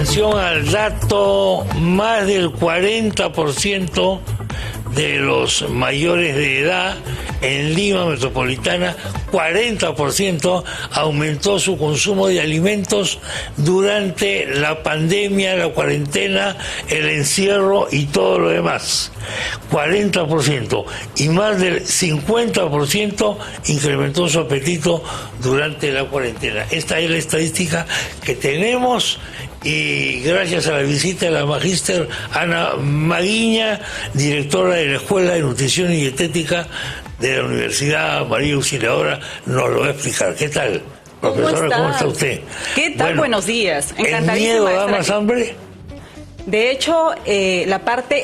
relación al dato, más del 40% de los mayores de edad en Lima Metropolitana, 40% aumentó su consumo de alimentos durante la pandemia, la cuarentena, el encierro y todo lo demás. 40%. Y más del 50% incrementó su apetito durante la cuarentena. Esta es la estadística que tenemos. Y gracias a la visita de la magíster Ana Maguiña, directora de la Escuela de Nutrición y Dietética de la Universidad María Auxiliadora, nos lo va a explicar. ¿Qué tal, profesora? ¿Cómo está usted? ¿Qué tal? Bueno, buenos días. ¿El miedo da más hambre? De hecho, la parte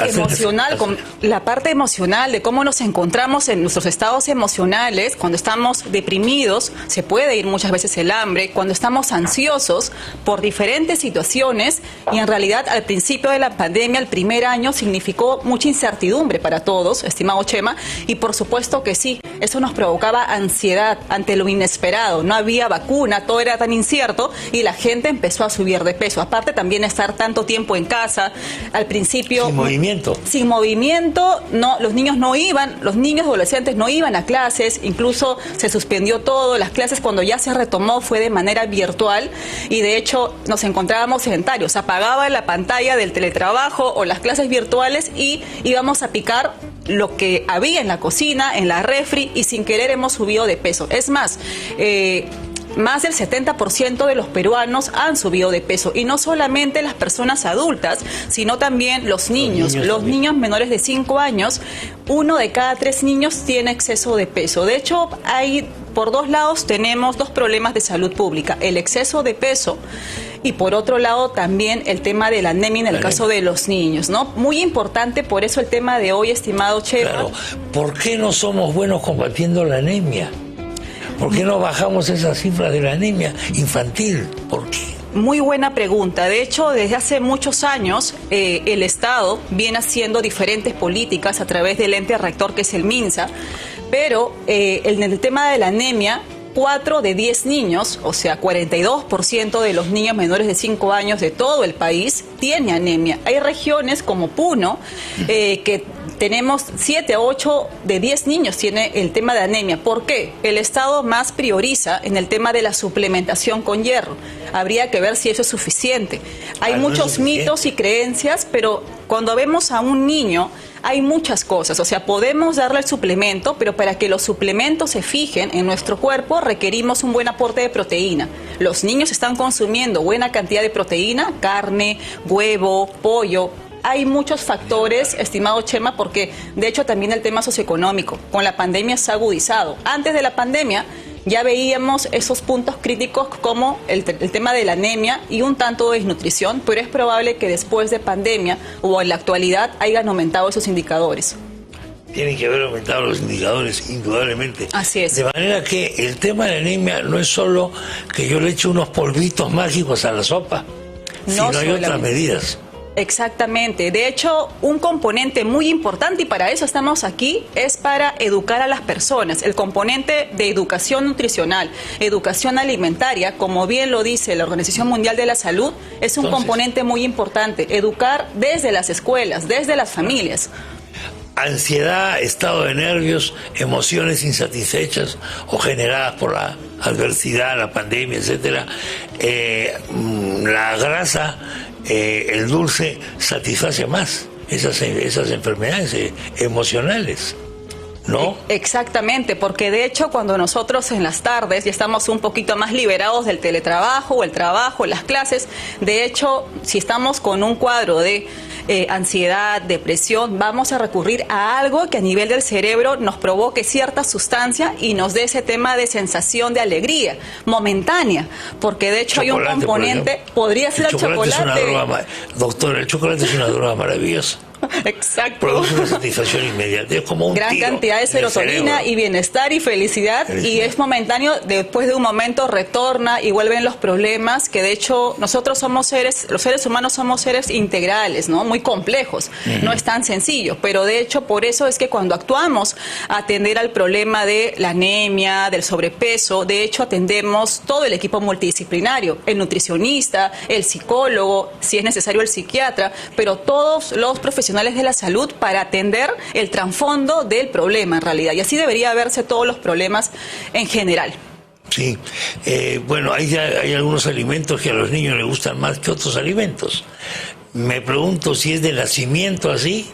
emocional de cómo nos encontramos en nuestros estados emocionales, cuando estamos deprimidos, se puede ir muchas veces el hambre, cuando estamos ansiosos por diferentes situaciones, y en realidad al principio de la pandemia, el primer año, significó mucha incertidumbre para todos, estimado Chema, y por supuesto que sí, eso nos provocaba ansiedad ante lo inesperado, no había vacuna, todo era tan incierto, y la gente empezó a subir de peso, aparte también estar tanto tiempo en casa, al principio sin movimiento, no, los niños adolescentes no iban a clases, incluso se suspendió todo, las clases cuando ya se retomó fue de manera virtual, y de hecho nos encontrábamos sedentarios, apagaba la pantalla del teletrabajo o las clases virtuales y íbamos a picar lo que había en la cocina, en la refri, y sin querer hemos subido de peso. Es más, más del 70% de los peruanos han subido de peso, y no solamente las personas adultas, sino también los niños. Los niños menores de 5 años, 1 de cada 3 niños tiene exceso de peso. De hecho, por dos lados tenemos dos problemas de salud pública: el exceso de peso y por otro lado también el tema de la anemia en el caso de los niños, ¿no? Muy importante, por eso el tema de hoy, estimado Chema. Claro, ¿por qué no somos buenos combatiendo la anemia? ¿Por qué no bajamos esas cifras de la anemia infantil? ¿Por qué? Muy buena pregunta. De hecho, desde hace muchos años el Estado viene haciendo diferentes políticas a través del ente rector que es el MINSA, pero en el tema de la anemia, 4 de 10 niños, o sea, 42% de los niños menores de 5 años de todo el país tiene anemia. Hay regiones como Puno que tenemos 7 o 8 de 10 niños tiene el tema de anemia. ¿Por qué? El Estado más prioriza en el tema de la suplementación con hierro. Habría que ver si eso es suficiente. Hay muchos mitos y creencias, pero cuando vemos a un niño hay muchas cosas. O sea, podemos darle el suplemento, pero para que los suplementos se fijen en nuestro cuerpo requerimos un buen aporte de proteína. Los niños están consumiendo buena cantidad de proteína, carne, huevo, pollo. Hay muchos factores, estimado Chema, porque de hecho también el tema socioeconómico con la pandemia se ha agudizado. Antes de la pandemia ya veíamos esos puntos críticos como el tema de la anemia y un tanto de desnutrición, pero es probable que después de pandemia o en la actualidad hayan aumentado esos indicadores. Tienen que haber aumentado los indicadores, indudablemente. Así es. De manera que el tema de la anemia no es solo que yo le eche unos polvitos mágicos a la sopa, sino hay otras medidas. Exactamente. De hecho, un componente muy importante, y para eso estamos aquí, es para educar a las personas. El componente de educación nutricional, educación alimentaria, como bien lo dice la Organización Mundial de la Salud, es un componente muy importante. Educar desde las escuelas, desde las familias. Ansiedad, estado de nervios, emociones insatisfechas o generadas por la adversidad, la pandemia, etcétera. La grasa, el dulce satisface más esas enfermedades emocionales, ¿no? Exactamente, porque de hecho cuando nosotros en las tardes ya estamos un poquito más liberados del teletrabajo o el trabajo, las clases, de hecho si estamos con un cuadro de ansiedad, depresión, vamos a recurrir a algo que a nivel del cerebro nos provoque cierta sustancia y nos dé ese tema de sensación de alegría momentánea, porque de hecho hay un componente, podría ser el chocolate. Es una droga, doctor, el chocolate es una droga maravillosa. Exacto. Produce una satisfacción inmediata. Es como un gran tiro cantidad de en el serotonina cerebro. y bienestar y felicidad, y es momentáneo, después de un momento retorna y vuelven los problemas, que de hecho nosotros somos seres, los seres humanos somos seres integrales, ¿no? Muy complejos, no es tan sencillo, pero de hecho por eso es que cuando actuamos a atender al problema de la anemia, del sobrepeso, de hecho atendemos todo el equipo multidisciplinario, el nutricionista, el psicólogo, si es necesario el psiquiatra, pero todos los profesionales de la salud para atender el trasfondo del problema en realidad, y así debería verse todos los problemas en general. Sí, bueno, hay algunos alimentos que a los niños les gustan más que otros alimentos. Me pregunto si es de nacimiento así,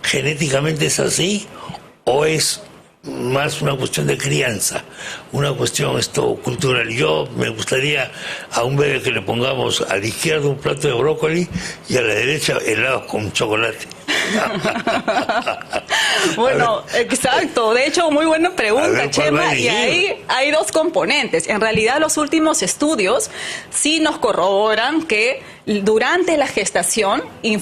genéticamente es así, o es más una cuestión de crianza, una cuestión cultural. Yo me gustaría a un bebé que le pongamos a la izquierda un plato de brócoli y a la derecha helados con chocolate. Bueno, exacto. De hecho, muy buena pregunta, Chema. Y ahí hay dos componentes. En realidad, los últimos estudios sí nos corroboran que durante la gestación, y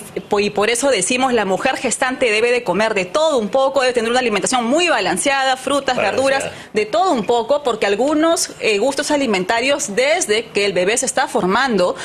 por eso decimos la mujer gestante debe de comer de todo un poco, debe tener una alimentación muy balanceada, frutas, verduras, de todo un poco, porque algunos gustos alimentarios desde que el bebé se está formando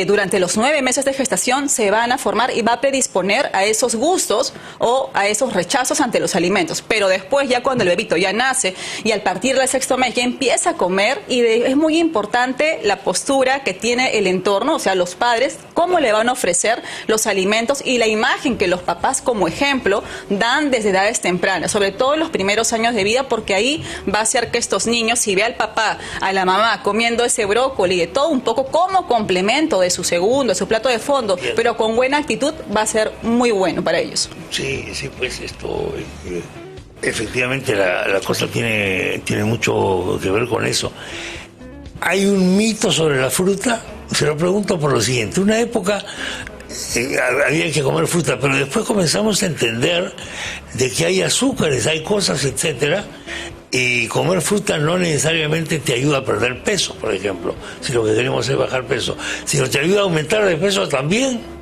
durante los 9 meses de gestación se van a formar y va a predisponer a esos gustos o a esos rechazos ante los alimentos. Pero después, ya cuando el bebito ya nace y al partir del 6º mes ya empieza a comer, y es muy importante la postura que tiene el entorno, o sea, los padres, cómo le van a ofrecer los alimentos y la imagen que los papás como ejemplo dan desde edades tempranas, sobre todo en los primeros años de vida, porque ahí va a hacer que estos niños, si ve al papá, a la mamá comiendo ese brócoli de todo un poco como complemento de su segundo, de su plato de fondo, pero con buena actitud, va a ser muy bueno para ellos. Sí, sí, pues esto, efectivamente la cosa tiene mucho que ver con eso. Hay un mito sobre la fruta, se lo pregunto por lo siguiente. Una época había que comer fruta, pero después comenzamos a entender de que hay azúcares, hay cosas, etcétera, y comer fruta no necesariamente te ayuda a perder peso, por ejemplo, si lo que queremos es bajar peso, sino te ayuda a aumentar de peso también.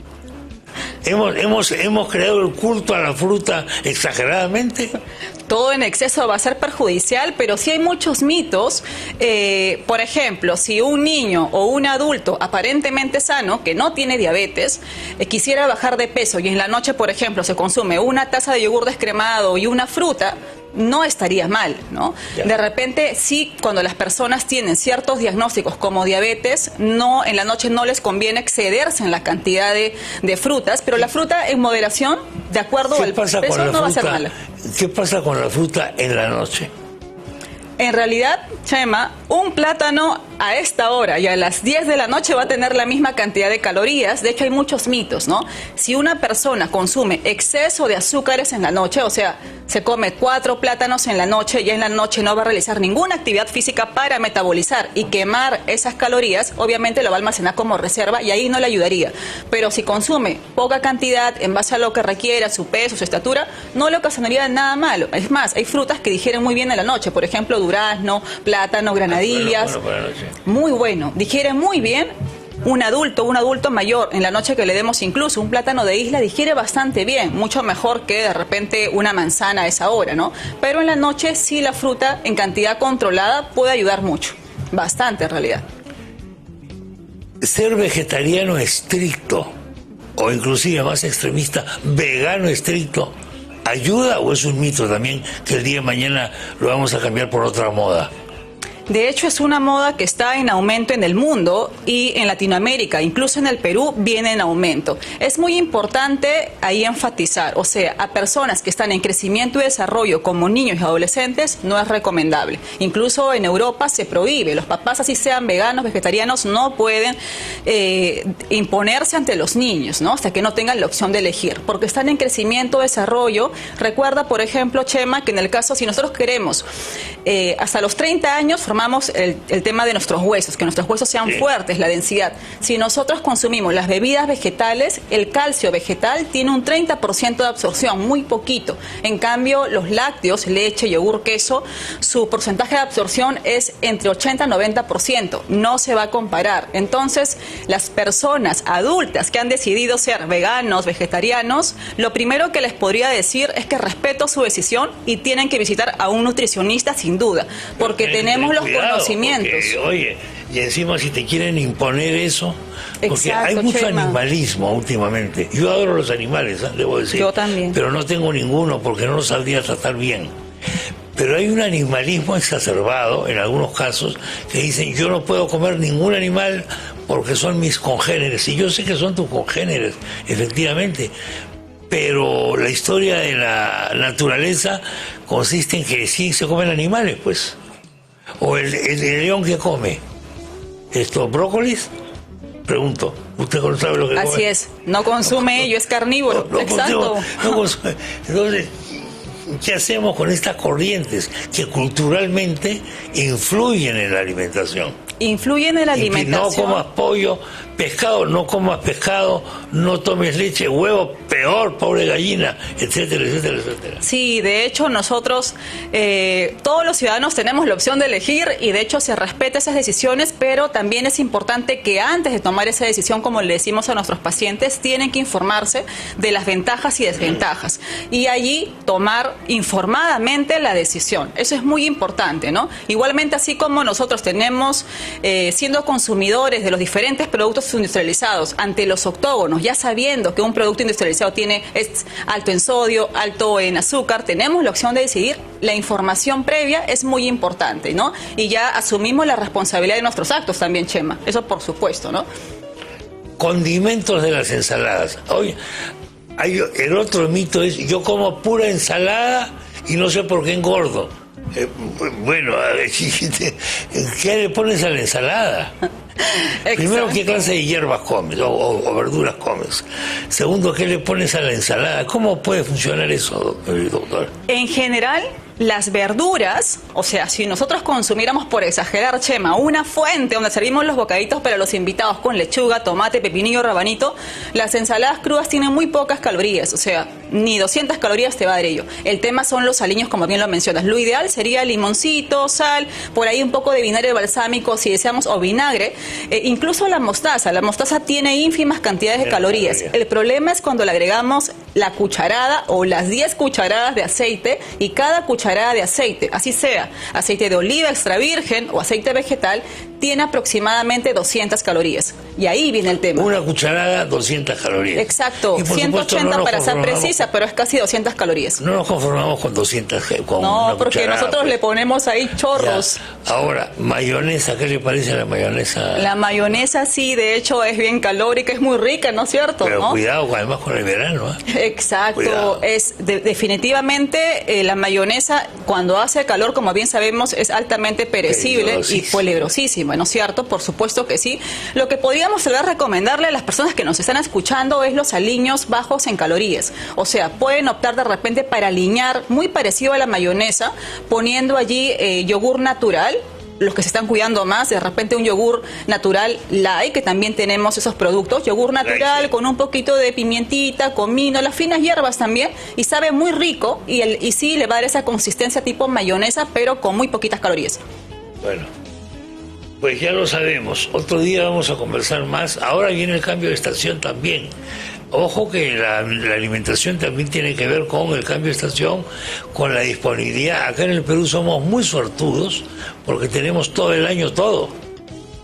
Hemos creado el culto a la fruta exageradamente. Todo en exceso va a ser perjudicial, pero sí hay muchos mitos. Por ejemplo, si un niño o un adulto aparentemente sano, que no tiene diabetes, quisiera bajar de peso y en la noche, por ejemplo, se consume una taza de yogur descremado y una fruta, no estaría mal, ¿no? De repente, sí, cuando las personas tienen ciertos diagnósticos como diabetes, en la noche no les conviene excederse en la cantidad de frutas, pero la fruta en moderación, de acuerdo al peso, no va a ser mala. ¿Qué pasa con la fruta en la noche? En realidad, Chema, un plátano a esta hora y a las 10 de la noche va a tener la misma cantidad de calorías. De hecho, hay muchos mitos, ¿no? Si una persona consume exceso de azúcares en la noche, o sea, se come 4 plátanos en la noche y en la noche no va a realizar ninguna actividad física para metabolizar y quemar esas calorías, obviamente lo va a almacenar como reserva y ahí no le ayudaría. Pero si consume poca cantidad en base a lo que requiera, su peso, su estatura, no le ocasionaría nada malo. Es más, hay frutas que digieren muy bien en la noche, por ejemplo, durazno, plátano, granadillas. Muy bueno, digiere muy bien. Un adulto mayor, en la noche que le demos incluso un plátano de isla, digiere bastante bien, mucho mejor que de repente una manzana a esa hora, ¿no? Pero en la noche sí la fruta en cantidad controlada puede ayudar mucho, bastante en realidad. Ser vegetariano estricto, o inclusive más extremista, vegano estricto, ¿ayuda o es un mito también que el día de mañana lo vamos a cambiar por otra moda? De hecho, es una moda que está en aumento en el mundo y en Latinoamérica, incluso en el Perú, viene en aumento. Es muy importante ahí enfatizar, o sea, a personas que están en crecimiento y desarrollo como niños y adolescentes no es recomendable. Incluso en Europa se prohíbe, los papás así sean veganos, vegetarianos, no pueden imponerse ante los niños, ¿no? Hasta que no tengan la opción de elegir, porque están en crecimiento, desarrollo. Recuerda, por ejemplo, Chema, que en el caso, si nosotros queremos hasta los 30 años formamos el tema de nuestros huesos, que nuestros huesos sean fuertes, la densidad. Si nosotros consumimos las bebidas vegetales, el calcio vegetal tiene un 30% de absorción, muy poquito. En cambio, los lácteos, leche, yogur, queso, su porcentaje de absorción es entre 80 y 90%. No se va a comparar. Entonces, las personas adultas que han decidido ser veganos, vegetarianos, lo primero que les podría decir es que respeto su decisión y tienen que visitar a un nutricionista sin duda, porque tenemos los conocimientos. Porque, oye, y encima si te quieren imponer eso, porque exacto, hay mucho Chema. Animalismo últimamente. Yo adoro los animales, debo decir. Yo también. Pero no tengo ninguno porque no los sabría tratar bien. Pero hay un animalismo exacerbado, en algunos casos, que dicen, yo no puedo comer ningún animal porque son mis congéneres. Y yo sé que son tus congéneres, efectivamente. Pero la historia de la naturaleza consiste en que sí se comen animales, pues. O el león que come. ¿Brócolis? Pregunto. ¿Usted no sabe lo que come? Así es. No consume ello, es carnívoro. Exacto. No consume. Entonces, ¿qué hacemos con estas corrientes que culturalmente influyen en la alimentación? Influyen en la alimentación. No comas pollo, pescado, no comas pescado, no tomes leche, huevo, peor, pobre gallina, etcétera, etcétera, etcétera. Sí, de hecho nosotros, todos los ciudadanos tenemos la opción de elegir y de hecho se respeta esas decisiones, pero también es importante que antes de tomar esa decisión, como le decimos a nuestros pacientes, tienen que informarse de las ventajas y desventajas y allí tomar informadamente la decisión. Eso es muy importante, ¿no? Igualmente, así como nosotros tenemos, siendo consumidores de los diferentes productos industrializados ante los octógonos, ya sabiendo que un producto industrializado es alto en sodio, alto en azúcar, tenemos la opción de decidir. La información previa es muy importante, ¿no? Y ya asumimos la responsabilidad de nuestros actos también, Chema. Eso por supuesto, ¿no? Condimentos de las ensaladas. Oye, el otro mito es, yo como pura ensalada y no sé por qué engordo. Bueno, ¿qué le pones a la ensalada? Primero, ¿qué clase de hierbas comes o verduras comes? Segundo, ¿qué le pones a la ensalada? ¿Cómo puede funcionar eso, doctor? En general, las verduras, o sea, si nosotros consumiéramos, por exagerar, Chema, una fuente donde servimos los bocaditos para los invitados con lechuga, tomate, pepinillo, rabanito, las ensaladas crudas tienen muy pocas calorías, o sea, ni 200 calorías te va a dar ello. El tema son los aliños, como bien lo mencionas. Lo ideal sería limoncito, sal, por ahí un poco de vinagre balsámico, si deseamos, o vinagre. Incluso la mostaza tiene ínfimas cantidades de calorías. El problema es cuando le agregamos la cucharada o las 10 cucharadas de aceite, y cada cucharada de aceite, así sea aceite de oliva extra virgen o aceite vegetal, tiene aproximadamente 200 calorías. Y ahí viene el tema. Una cucharada, 200 calorías. Exacto, 180 para ser precisa, pero es casi 200 calorías. No nos conformamos con 200, con no, una porque cucharada, nosotros le ponemos ahí chorros. Ya. Ahora, mayonesa, ¿qué le parece a la mayonesa? La mayonesa sí, de hecho es bien calórica, es muy rica, ¿no es cierto? Pero ¿no? cuidado, además con el verano. Exacto, Cuidado. Definitivamente la mayonesa cuando hace calor, como bien sabemos, es altamente perecible y peligrosísima, ¿no es cierto? Por supuesto que sí. Lo que podríamos tal vez recomendarle a las personas que nos están escuchando es los aliños bajos en calorías. O sea, pueden optar de repente para aliñar muy parecido a la mayonesa, poniendo allí yogur natural. Los que se están cuidando más, de repente un yogur natural light, que también tenemos esos productos, yogur natural con un poquito de pimientita, comino, las finas hierbas también, y sabe muy rico, y sí le va a dar esa consistencia tipo mayonesa, pero con muy poquitas calorías. Bueno, pues ya lo sabemos, otro día vamos a conversar más. Ahora viene el cambio de estación también. Ojo que la alimentación también tiene que ver con el cambio de estación, con la disponibilidad. Acá en el Perú somos muy suertudos porque tenemos todo el año todo.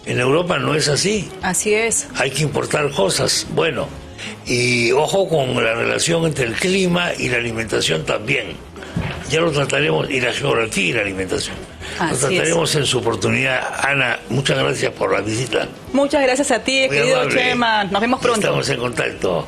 En Europa no es así. Así es. Hay que importar cosas. Bueno, y ojo con la relación entre el clima y la alimentación también. Ya lo trataremos, y la geografía y la alimentación. Lo trataremos en su oportunidad. Ana, muchas gracias por la visita. Muchas gracias a ti, querido Chema. Nos vemos pronto. Estamos en contacto.